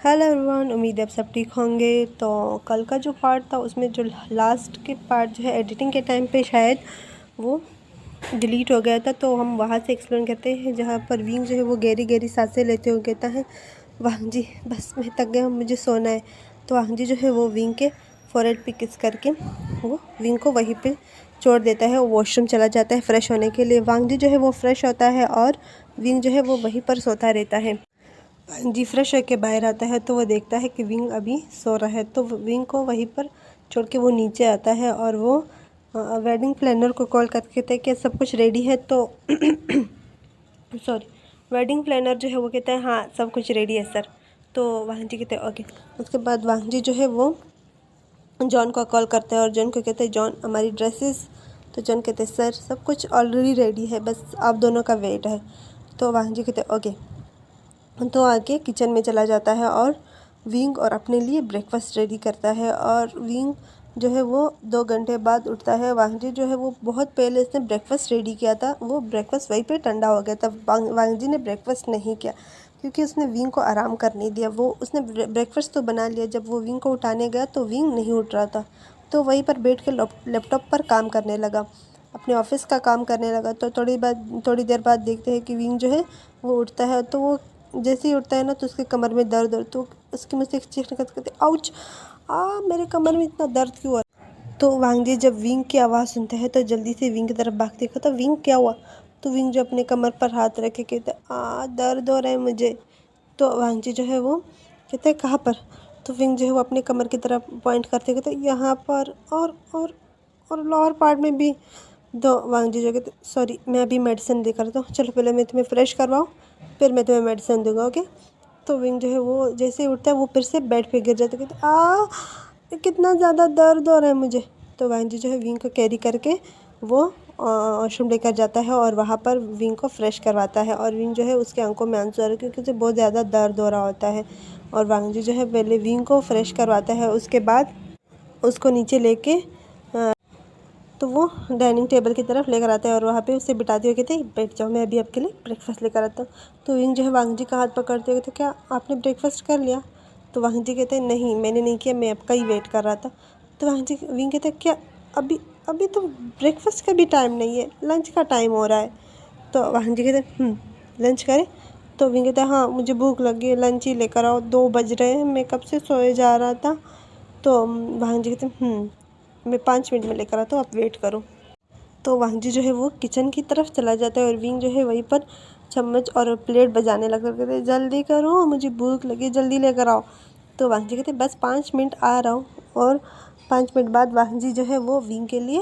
Hello everyone, उम्मीद है आप सब ठीक होंगे। तो कल का जो पार्ट था उसमें जो लास्ट के पार्ट जो है एडिटिंग के टाइम पे शायद वो डिलीट हो गया था, तो हम वहाँ से एक्सप्लेन करते हैं जहाँ पर विंग जो है वो गहरी गहरी सांसें लेते हुए कहता है, वांग जी बस मैं थक गया, मुझे सोना है। तो वांग जी जो है वो विंग के फोrehead पे किस करके वो विंग को वहीं पे छोड़ देता है। वो वॉशरूम चला जाता है फ्रेश होने के लिए। वांग जी जो है वो फ्रेश होता है और विंग जो है वो वहीं पर सोता रहता है। जी फ्रेश होके बाहर आता है तो वो देखता है कि विंग अभी सो रहा है, तो विंग को वहीं पर छोड़ के वो नीचे आता है और वो वेडिंग प्लानर को कॉल करके कहते हैं कि सब कुछ रेडी है। तो सॉरी, वेडिंग प्लानर जो है वो कहता है हाँ सब कुछ रेडी है सर। तो वांग जी कहते हैं ओके। उसके बाद वांग जी जो है वो जॉन को कॉल करते हैं और जॉन को कहते हैं जॉन हमारी ड्रेसेस। तो जॉन कहते हैं सर सब कुछ ऑलरेडी रेडी है, बस आप दोनों का वेट है। तो वांग जी कहते हैं ओके। तो आके किचन में चला जाता है और विंग और अपने लिए ब्रेकफास्ट रेडी करता है। और विंग जो है वो 2 घंटे बाद उठता है। वांग जी जो है वो बहुत पहले इसने ब्रेकफास्ट रेडी किया था, वो ब्रेकफास्ट वहीं पे ठंडा हो गया था। वांग जी ने ब्रेकफास्ट नहीं किया क्योंकि उसने विंग को आराम करने दिया। वो उसने ब्रेकफास्ट तो बना लिया, जब वो विंग को उठाने गया तो विंग नहीं उठ रहा था, तो वहीं पर बैठ के लैपटॉप पर काम करने लगा, अपने ऑफिस का काम करने लगा। तो थोड़ी देर बाद देखते हैं कि विंग जो है वो उठता है। तो वो जैसे ही उठता है ना तो उसके कमर में दर्द हो, तो उसकी मुझसे एक चीख निकलती कहते आउच, मेरे कमर में इतना दर्द क्यों हो रहा है। तो वांग जी जब विंग की आवाज़ सुनते हैं तो जल्दी से विंग की तरफ भागते, कहता विंग क्या हुआ। तो विंग जो अपने कमर पर हाथ रखे कहते दर्द हो रहा है मुझे। तो वांग जी जो है वो कहते हैं कहाँ पर। तो विंग जो है वो अपने कमर की तरफ पॉइंट करते कहते यहाँ पर और लोअर पार्ट में भी। तो वांग जी जो कहते सॉरी मैं अभी मेडिसिन देकर आता हूँ, चलो पहले मैं तुम्हें फ्रेश करवाऊँ फिर मैं तुम्हें मेडिसिन दूंगा, ओके। तो विंग जो है वो जैसे ही उठता है वो फिर से बेड पे गिर जाता है, कहते कितना ज़्यादा दर्द हो रहा है मुझे। तो वांग जी जो है विंग को कैरी करके वो वॉशरूम लेकर जाता है और वहाँ पर विंग को फ्रेश करवाता है। और विंग जो है उसके आंखों में आंसू आ रहे क्योंकि उसे बहुत ज़्यादा दर्द हो रहा होता है। और वांग जी जो है पहले विंग को फ्रेश करवाता है, उसके बाद उसको नीचे लेके तो वो डाइनिंग टेबल की तरफ लेकर आता है और वहाँ पे उसे बिठाते हुए कहते हैं बैठ जाओ, मैं अभी आपके लिए ब्रेकफास्ट लेकर आता हूँ। तो विंग जो है वांग जी का हाथ पकड़ते हुए, तो क्या आपने ब्रेकफास्ट कर लिया। तो वांग जी कहते हैं नहीं मैंने नहीं किया, मैं आपका ही वेट कर रहा था। तो वांग जी विंग कहते हैं क्या अभी अभी तो ब्रेकफास्ट का भी टाइम नहीं है, लंच का टाइम हो रहा है। तो वांग जी कहते हैं लंच करें। तो विंग कहता है हाँ मुझे भूख लगी है, लंच ही लेकर आओ, 2 बज रहे हैं, मैं कब से सोए जा रहा था। तो वांग जी कहते हैं मैं 5 मिनट में लेकर आता हूँ, आप वेट करो। तो वांग जी जो है वो किचन की तरफ चला जाता है और विंग जो है वहीं पर चम्मच और प्लेट बजाने लगता है, कहते जल्दी करो मुझे भूख लगी, जल्दी लेकर आओ। तो वांग जी कहते बस 5 मिनट आ रहा हूँ। और 5 मिनट बाद वांग जी जो है वो विंग के लिए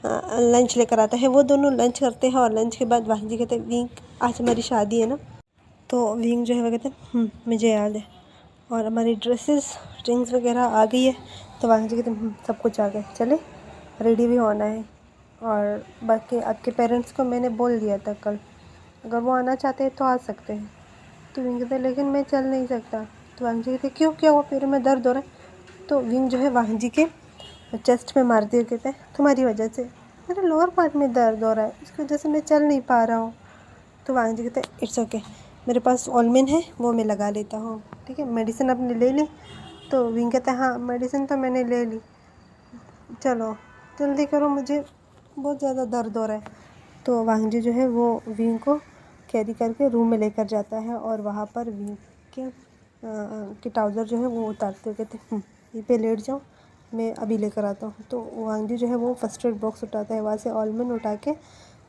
लंच लेकर आता है। वो दोनों लंच करते हैं और लंच के बाद वांग जी कहते हैं विंग आज हमारी शादी है ना। तो विंग जो है वो कहते हैं मुझे याद है, और हमारी ड्रेसेस रिंग्स वगैरह आ गई है। तो वांग जी कहते हैं सब कुछ आ गया, चले रेडी भी होना है। और बाकी आपके पेरेंट्स को मैंने बोल दिया था कल, अगर वो आना चाहते हैं तो आ सकते हैं। तो विंग कहते लेकिन मैं चल नहीं सकता। तो वांग जी कहते क्यों, क्या हुआ, पैर में दर्द हो रहा है। तो विंग जो है वांग जी के चेस्ट में मारते हुए कहते हैं तुम्हारी वजह से मेरे लोअर पार्ट में दर्द हो रहा है, इसकी वजह से मैं चल नहीं पा रहा हूँ। तो वांग जी कहते इट्स ओके, मेरे पास ऑलमिन है वो मैं लगा लेता हूँ, ठीक है। मेडिसिन आपने ले ली। तो विंग कहता है हाँ मेडिसिन तो मैंने ले ली, चलो जल्दी करो मुझे बहुत ज़्यादा दर्द हो रहा है। तो वांग जी जो है वो विंग को कैरी करके रूम में लेकर जाता है और वहाँ पर विंग के ट्राउज़र जो है वो उतारते हुए कहते यहीं पे लेट जाओ, मैं अभी लेकर आता हूँ। तो वांग जी जो है वो फर्स्ट एड बॉक्स उठाता है, वहाँ से ऑलमंड उठा के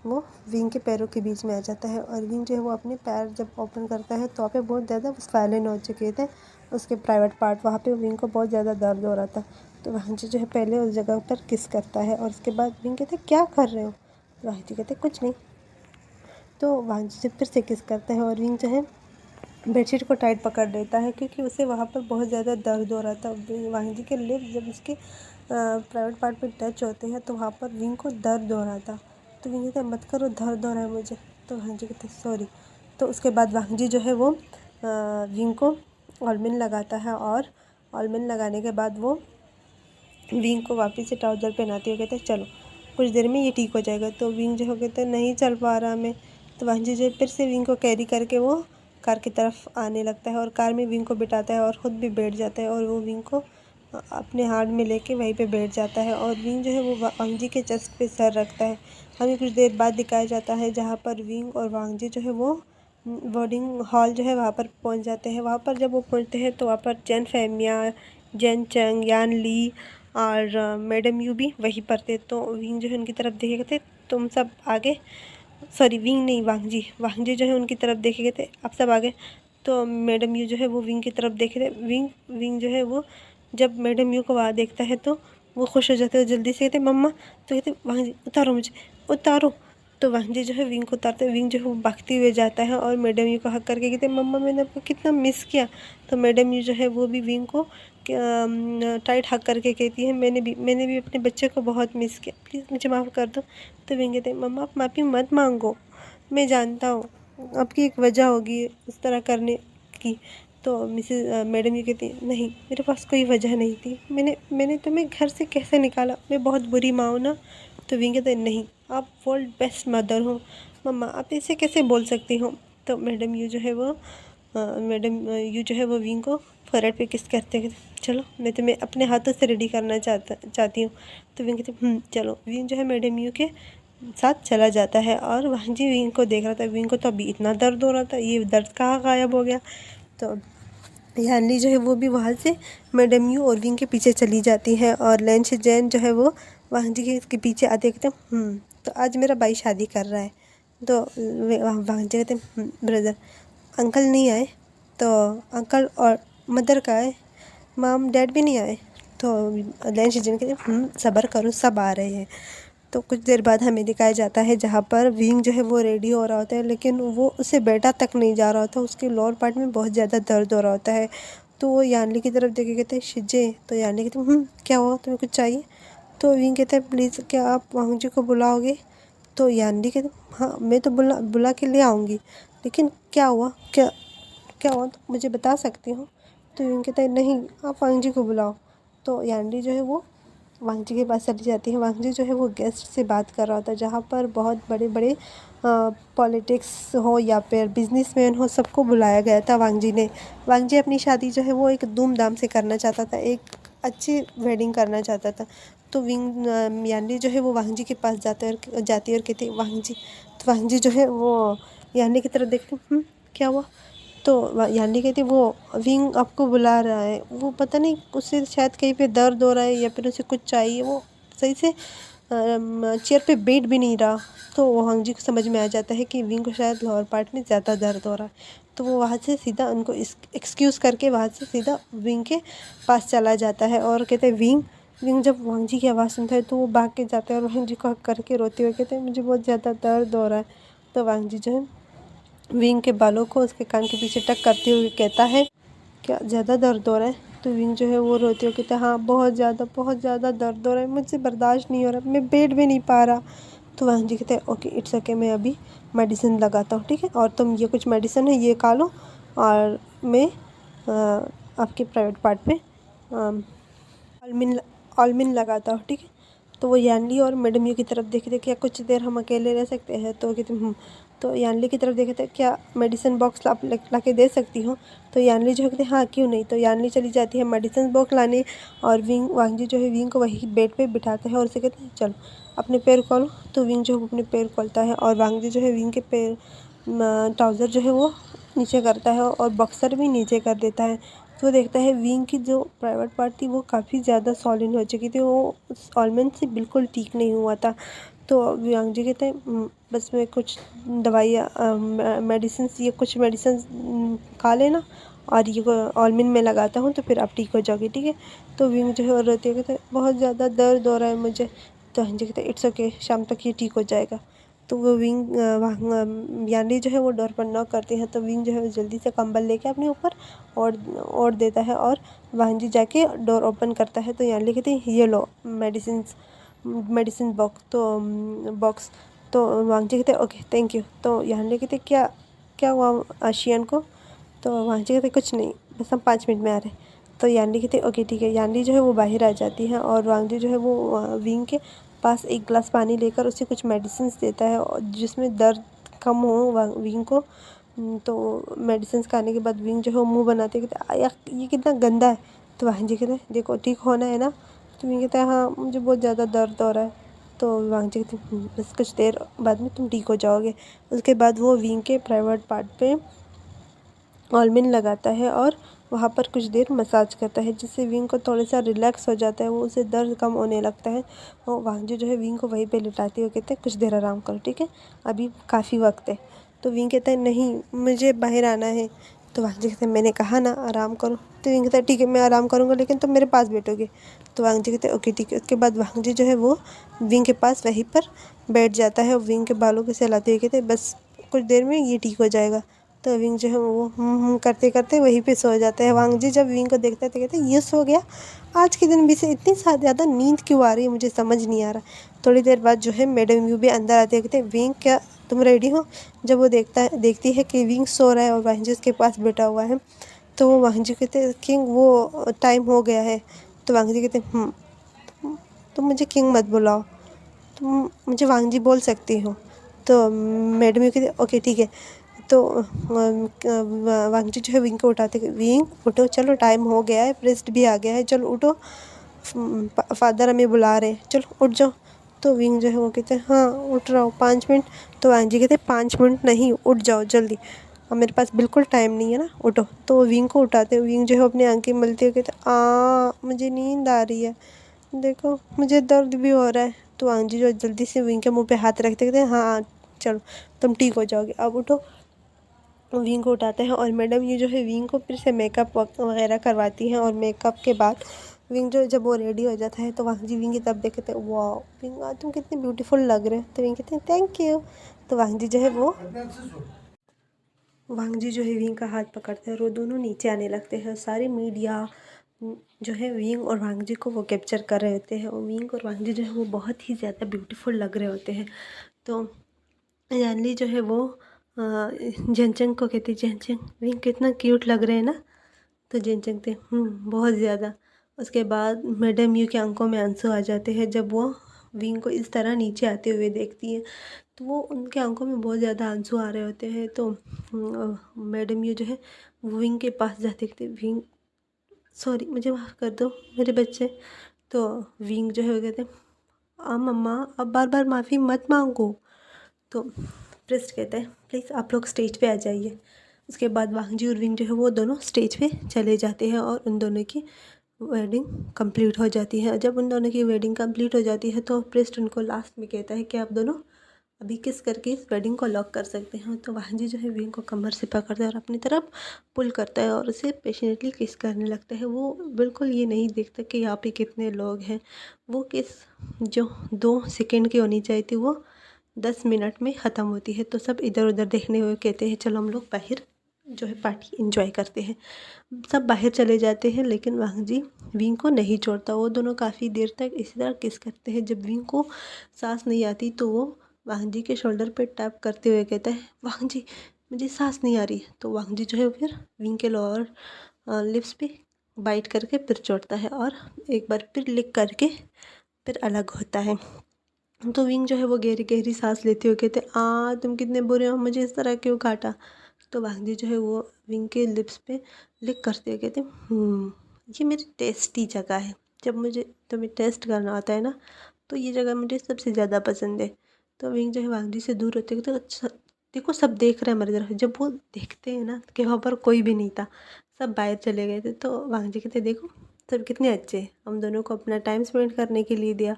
वो विंग के पैरों के बीच में आ जाता है। और विंग जो है वो अपने पैर जब ओपन करता है तो वहाँ पे बहुत ज़्यादा स्वेलन हो चुके थे उसके प्राइवेट पार्ट, वहाँ पे विंग को बहुत ज़्यादा दर्द हो रहा था। तो वांग जी जो है पहले उस जगह पर किस करता है और उसके बाद विंग कहते क्या कर रहे हो। वांग जी कहते कुछ नहीं। तो वांग जी जब फिर से किस करता है और विंग जो है बेडशीट को टाइट पकड़ लेता है क्योंकि उसे वहाँ पर बहुत ज़्यादा दर्द हो रहा था। वांग जी के लिप्स जब उसके प्राइवेट पार्ट पे टच होते हैं तो वहाँ पर विंग को दर्द हो रहा था। तो विंग कहता है मत करो, दर्द हो रहा है मुझे। तो वांग जी कहते सॉरी। तो उसके बाद वांग जी जो है वो विंग को ऑलमिन लगाता है और ऑलमिन लगाने के बाद वो विंग को वापस से ट्राउज़र पहनाते हुए कहते हैं चलो कुछ देर में ये ठीक हो जाएगा। तो विंग जो है कहते हैं नहीं चल पा रहा मैं। तो वांग जी जो फिर से विंग को कैरी करके वो कार की तरफ आने लगता है और कार में विंग को बिठाता है और ख़ुद भी बैठ जाता है और वो विंग को अपने हाथ में लेके वहीं पे बैठ जाता है और विंग जो है वो वांगजी के चेस्ट पे सर रखता है। हमें कुछ देर बाद दिखाया जाता है जहाँ पर विंग और वांगजी जो है वो बोर्डिंग हॉल जो है वहाँ पर पहुँच जाते हैं। वहाँ पर जब वो पहुँचते हैं तो वहाँ पर जेन फेमिया, जेन चंग, यान ली और मैडम यू भी वहीं पर थे। तो विंग जो है उनकी तरफ देखे गए थे, तुम सब आगे, सॉरी विंग नहीं, वांगजी जो है उनकी तरफ देखे गए थे, आप सब आगे। तो मैडम यू जो है वो विंग की तरफ देखे थे। विंग जो है वो जब मैडम यू को वहाँ देखता है तो वो खुश हो जाते हैं, जल्दी से कहते मम्मा, तो कहते वांगजी उतारो मुझे, उतारो। तो वांगजी जो है विंग को उतारते, विंग जो है वो भागते हुए जाता है और मैडम यू को हक करके कहते मम्मा मैंने आपको कितना मिस किया। तो मैडम यू जो है वो भी विंग को टाइट हक करके कहती है मैंने भी अपने बच्चे को बहुत मिस किया, प्लीज़ मुझे माफ़ कर दो। तो विंग कहते मम्मा आप माफ़ी मत मांगो, मैं जानता हूँ आपकी एक वजह होगी उस तरह करने की। तो मैडम ये कहती नहीं, मेरे पास कोई वजह नहीं थी, मैंने तुम्हें घर से कैसे निकाला, मैं बहुत बुरी माँ हूँ ना। तो विंग कहते नहीं, आप वर्ल्ड बेस्ट मदर हो मम्मा, आप ऐसे कैसे बोल सकती हो। तो मैडम यू जो है वो विंग को फोrehead पे किस करते हैं, चलो मैं तुम्हें अपने हाथों से रेडी करना चाहती हूँ। तो विंग कहती चलो। विंग जो है मैडम यू के साथ चला जाता है और वांगजी विंग को देख रहा था। विंग को तो अभी इतना दर्द हो रहा था, ये दर्द कहाँ गायब हो गया। तो यानली जो है वो भी वहाँ से मैडम यू और विंग के पीछे चली जाती है और लेंच जैन जो है वो वांगजी के पीछे आते एकदम तो आज मेरा भाई शादी कर रहा है। तो वांगजी कहते ब्रदर, अंकल नहीं आए। तो अंकल और मदर का है, माम डैड भी नहीं आए। तो लेंच जैन कहते सब्र करो, सब आ रहे हैं। तो कुछ देर बाद हमें दिखाया जाता है जहाँ पर विंग जो है वो रेडी हो रहा होता है, लेकिन वो उससे बेटा तक नहीं जा रहा होता, उसके लोअर पार्ट में बहुत ज़्यादा दर्द हो रहा होता है। तो वो यानली की तरफ देखे कहते हैं शिजे। तो यानली कहते क्या हुआ, तुम्हें कुछ चाहिए। तो विंग कहते हैं प्लीज़ क्या आप वांगजी को बुलाओगे। तो यानली कहते हाँ मैं तो बुला के ले आऊँगी, लेकिन क्या हुआ, क्या हुआ तो मुझे बता सकती हो। तो विंग कहते हैं नहीं, आप वांगजी को बुलाओ। तो यानली जो है वो वांगजी के पास चली जाती है। वांगजी जो है वो गेस्ट से बात कर रहा होता है, जहाँ पर बहुत बड़े बड़े पॉलिटिक्स हो या फिर बिजनेसमैन हो, सबको बुलाया गया था वांगजी अपनी शादी जो है वो एक धूमधाम से करना चाहता था, एक अच्छी वेडिंग करना चाहता था। तो यानली जो है वो वांगजी के पास जाती है और कहती वांगजी। तो वांगजी जो है वो यानली की तरफ देखती क्या हुआ। तो यानी कहती वो विंग आपको बुला रहा है, वो पता नहीं उससे शायद कहीं पे दर्द हो रहा है या फिर उसे कुछ चाहिए, वो सही से चेयर पे बैठ भी नहीं रहा। तो वो वांगजी को समझ में आ जाता है कि विंग को शायद लोअर पार्ट में ज़्यादा दर्द हो रहा है। तो वो वहाँ से सीधा उनको एक्सक्यूज़ करके वहाँ से सीधा विंग के पास चला जाता है और कहते हैं विंग जब वांगजी की आवाज़ सुनता है तो वो भाग के जाता है और वांगजी को हक करके रोते हुए कहते हैं मुझे बहुत ज़्यादा दर्द हो रहा है। तो वांगजी जो है विंग के बालों को उसके कान के पीछे टक करते हुए कहता है क्या ज़्यादा दर्द हो रहा है। तो विंग जो है वो रोते हुए कहता है हाँ बहुत ज़्यादा दर्द हो रहा है, मुझसे बर्दाश्त नहीं हो रहा, मैं बैठ भी नहीं पा रहा। तो वांगजी कहते हैं ओके इट्स ओके, मैं अभी मेडिसिन लगाता हूँ, ठीक है, और तुम ये कुछ मेडिसिन है ये खा लो और मैं आपके प्राइवेट पार्ट पे ऑलमिन लगाता हूँ, ठीक है। तो वो यानली और मैडम यू की तरफ देखे थे क्या कुछ देर हम अकेले रह सकते हैं। तो कहते तो यानली की तरफ देखे थे क्या मेडिसिन बॉक्स ला के दे सकती हो। तो यानली जो है कहते हाँ क्यों नहीं। तो यानली चली जाती है मेडिसिन बॉक्स लाने और वांगजी जो है विंग को वही बेड पे बिठाते हैं और उसे कहते हैं चलो अपने पैर खोलो। तो विंग जो है अपने पैर खोलता है और वांगजी जो है विंग के पैर ट्राउज़र जो है वो नीचे करता है और बॉक्सर भी नीचे कर देता है। तो देखता है विंग की जो प्राइवेट पार्ट थी वो काफ़ी ज़्यादा सॉलिड हो चुकी थी, वो उस ऑलमंड से बिल्कुल ठीक नहीं हुआ था। तो वांगजी कहते हैं बस मैं कुछ दवाइयाँ मेडिसिन ये कुछ मेडिसिन खा लेना और ये ऑलमंड में लगाता हूँ तो फिर आप ठीक हो जाओगे, ठीक है। तो विंग जो है रोते कहते बहुत ज़्यादा दर्द हो रहा है मुझे। तो वांगजी कहते इट्स ओके, शाम तक ये ठीक हो जाएगा। तो वो यानली जो है वो डोर पर नॉक करती है। तो विंग जो है जल्दी से कंबल लेके अपने ऊपर ओढ़ देता है और वांगजी जाके डोर ओपन करता है। तो यानली कहती है ये लो मेडिसिन बॉक्स। तो वांगजी कहते ओके थैंक यू। तो यानली कहते क्या हुआ आशियान को। तो वांगजी कहते कुछ नहीं, बस हम 5 मिनट में आ रहे। तो यानली कहते ओके ठीक है। यानली जो है वो बाहर आ जाती है और वांगजी जो है वो विंग के पास एक गिलास पानी लेकर उसे कुछ मेडिसिन देता है और जिसमें दर्द कम हो विंग को। तो मेडिसिन खाने के बाद विंग जो है वो मुँह बनाते कहते यार ये कितना गंदा है। तो वांग जी कहते देखो ठीक होना है ना। तो विंग कहता है हाँ मुझे बहुत ज़्यादा दर्द हो रहा है। तो वांग जी कहते बस कुछ देर बाद में तुम ठीक हो जाओगे। उसके बाद वो विंग के प्राइवेट पार्ट पे ऑलमिन लगाता है और वहाँ पर कुछ देर मसाज करता है, जिससे विंग को थोड़ा सा रिलैक्स हो जाता है, वो उसे दर्द कम होने लगता है। और वांगजी जो है विंग को वहीं पे लिटाते हुए कहते हैं कुछ देर आराम करो, ठीक है अभी काफ़ी वक्त है। तो विंग कहता है नहीं मुझे बाहर आना है। तो वांगजी कहते हैं मैंने कहा ना आराम करो। तो विंग कहता है ठीक है मैं आराम करूँगा लेकिन तुम मेरे पास बैठोगे। तो वांगजी कहते हैं ओके ठीक है। उसके बाद वांगजी जो है वो विंग के पास वहीं पर बैठ जाता है और विंग के बालों को सहलाते हुए कहते हैं बस कुछ देर में ये ठीक हो जाएगा। तो विंग जो है वो करते करते वहीं पे सो जाता है। वांग जी जब विंग को देखता है तो कहते हैं ये सो गया, आज के दिन भी से इतनी ज़्यादा नींद क्यों आ रही है मुझे समझ नहीं आ रहा। थोड़ी देर बाद जो है मैडम यू भी अंदर आती है, कहते हैं विंग क्या तुम रेडी हो। जब वो देखती है कि विंग सो रहा है और वांग जी उसके पास बैठा हुआ है तो वो वांग जी कहते हैं किंग वो टाइम हो गया है। तो वांग जी कहते हैं तुम मुझे किंग मत बुलाओ, तुम मुझे वांग जी बोल सकती हो। तो मैडम यू कहते ओके ठीक है। तो वांगजी जो है विंग को उठाते विंग उठो चलो टाइम हो गया है, प्रेस्ट भी आ गया है, चलो उठो फादर हमें बुला रहे हैं चलो उठ जाओ। तो विंग जो है वो कहते हैं हाँ उठ रहा हूँ 5 मिनट। तो वांगजी कहते हैं 5 मिनट नहीं उठ जाओ जल्दी, अब मेरे पास बिल्कुल टाइम नहीं है ना उठो। तो वो विंग को उठाते विंग जो है अपनी आंखें मलते हुए कहते मुझे नींद आ रही है, देखो मुझे दर्द भी हो रहा है। तो वांगजी जो जल्दी से विंग के मुंह पे हाथ रखते कहते हैं हाँ चलो तुम ठीक हो जाओगे अब उठो। विंग को उठाते हैं और मैडम ये जो है विंग को फिर से मेकअप वगैरह करवाती हैं और मेकअप के बाद विंग जो जब वो रेडी हो जाता है तो वांग जी विंग की तब देखते हैं वाह विंग आज तुम कितने ब्यूटीफुल लग रहे हो। तो विंग कहते हैं थैंक यू। तो वांग जी जो है विंग का हाथ पकड़ते हैं और वो दोनों नीचे आने लगते हैं। सारी मीडिया जो है विंग और वांग जी को वो कैप्चर कर रहे होते हैं और विंग और वांग जी जो है वो बहुत ही ज़्यादा ब्यूटीफुल लग रहे होते हैं। तो जानली जो है वो जेनचंग को कहती जेनचंग विंग कितना क्यूट लग रहे हैं ना। तो जेनचंग थे बहुत ज़्यादा। उसके बाद मैडम यू के आंखों में आंसू आ जाते हैं जब वो विंग को इस तरह नीचे आते हुए देखती है, तो वो उनके आंखों में बहुत ज़्यादा आंसू आ रहे होते हैं। तो मैडम यू जो है विंग के पास जाते कहते विंग सॉरी मुझे माफ़ कर दो मेरे बच्चे। तो विंग जो है वो कहते मम्मा अब बार बार माफ़ी मत मांगो। तो प्रिस्ट कहता है प्लीज़ आप लोग स्टेज पे आ जाइए। उसके बाद वांगजी और विंग जो है वो दोनों स्टेज पे चले जाते हैं और उन दोनों की वेडिंग कंप्लीट हो जाती है। जब उन दोनों की वेडिंग कंप्लीट हो जाती है तो प्रिस्ट उनको लास्ट में कहता है कि आप दोनों अभी किस करके इस वेडिंग को लॉक कर सकते हैं। तो वांगजी जो है विंग को कमर से पकड़ता है और अपनी तरफ पुल करता है और उसे पेशेंटली किस करने लगता है। वो बिल्कुल ये नहीं देखता कि यहाँ पे कितने लोग हैं। वो किस जो 2 सेकेंड की होनी चाहिए थी वो 10 मिनट में ख़त्म होती है। तो सब इधर उधर देखने हुए कहते हैं चलो हम लोग बाहर जो है पार्टी एंजॉय करते हैं। सब बाहर चले जाते हैं लेकिन वांग जी विंग को नहीं छोड़ता। वो दोनों काफ़ी देर तक इसी तरह किस करते हैं। जब विंग को सांस नहीं आती तो वो वांग जी के शोल्डर पे टैप करते हुए कहता है वांग जी मुझे सांस नहीं आ रही। तो वांग जी जो है फिर विंग के लोअर लिप्स पे बाइट करके फिर छोड़ता है और एक बार फिर लिक करके फिर अलग होता है। तो विंग जो है वो गहरी गहरी सांस लेते हुए कहते तुम कितने बुरे हो, मुझे इस तरह क्यों काटा। तो वांग जी जो है वो विंग के लिप्स पे लिक करते हुए कहते ये मेरी टेस्टी जगह है, जब मुझे तुम्हें टेस्ट करना होता है ना तो ये जगह मुझे सबसे ज़्यादा पसंद है। तो विंग जो है वांग जी से दूर होते हुए तो अच्छा देखो सब देख रहे हैं हमारी तरफ। जब वो देखते हैं ना कि वहाँ पर कोई भी नहीं था, सब बाहर चले गए थे। तो वांग जी कहते देखो सब कितने अच्छे हैं, हम दोनों को अपना टाइम स्पेंड करने के लिए दिया।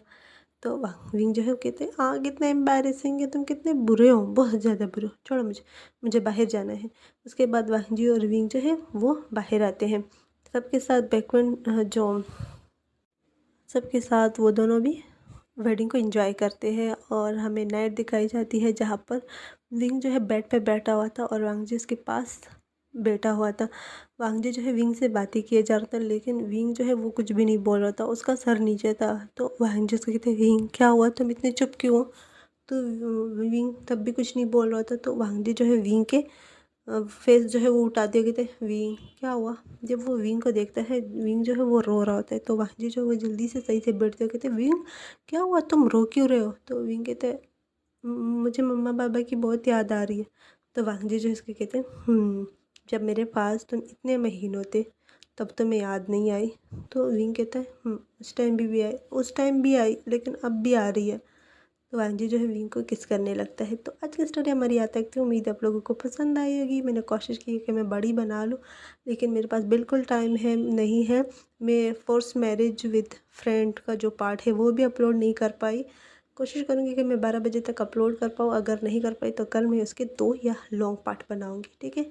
तो विंग जो है वो कहते हैं कितना एम्बैरेसिंग है, तुम कितने बुरे हो, बहुत ज़्यादा बुरे हो, छोड़ो मुझे मुझे बाहर जाना है। उसके बाद वांग जी और विंग जो है वो बाहर आते हैं सबके साथ बैकवन जो सबके साथ वो दोनों भी वेडिंग को एंजॉय करते हैं। और हमें नाइट दिखाई जाती है जहाँ पर विंग जो है बेड पे बैठा हुआ था और वांग जी उसके पास बैठा हुआ था। वांग जी जो है विंग से बातें किए जा रहा था लेकिन विंग जो है वो कुछ भी नहीं बोल रहा था, उसका सर नीचे था। तो वांग जी उसको कहते विंग क्या हुआ तुम इतने चुप क्यों हो। तो विंग तब भी कुछ नहीं बोल रहा था। तो वांग जी जो है विंग के फेस जो है वो उठा दिया, कहते विंग क्या हुआ। जब वो विंग को देखता है विंग जो है वो रो रहा होता है। तो वांग जी जो वो जल्दी से सही से बैठते हो कहते विंग क्या हुआ तुम रो क्यों रहे हो। तो विंग कहते मुझे मम्मा पापा की बहुत याद आ रही है। तो वांग जी जो है इसके कहते हैं जब मेरे पास तुम इतने महीनों थे तब तुम्हें याद नहीं आई। तो विंग कहता है उस टाइम भी आई, उस टाइम भी आई, लेकिन अब भी आ रही है। तो वांग जी जो है विंग को किस करने लगता है। तो आज की स्टोरी हमारी यहाँ तक थी। उम्मीद है आप लोगों को पसंद आई होगी। मैंने कोशिश की कि मैं बड़ी बना लूँ, लेकिन मेरे पास बिल्कुल टाइम है नहीं है। मैं फोर्स मैरिज विद फ्रेंड का जो पार्ट है वो भी अपलोड नहीं कर पाई। कोशिश करूँगी कि मैं 12 बजे तक अपलोड कर पाऊँ। अगर नहीं कर पाई तो कल मैं उसके 2 या लॉन्ग पार्ट बनाऊँगी। ठीक है,